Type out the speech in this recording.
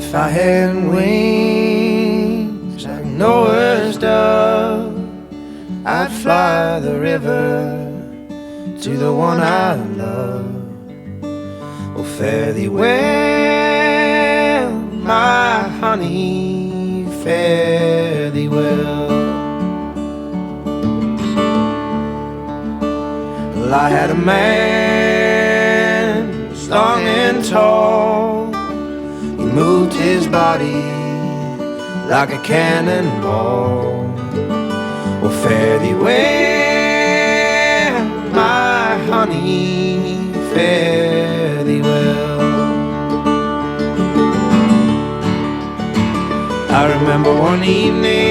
If I had wings like Noah's dove, I'd fly the river to the one I love. Oh, fare thee well, my honey, fare thee well. Well, I had a man strong and tall. He moved his body like a cannonball. Oh, fare thee well, my honey, fare thee well. I remember one evening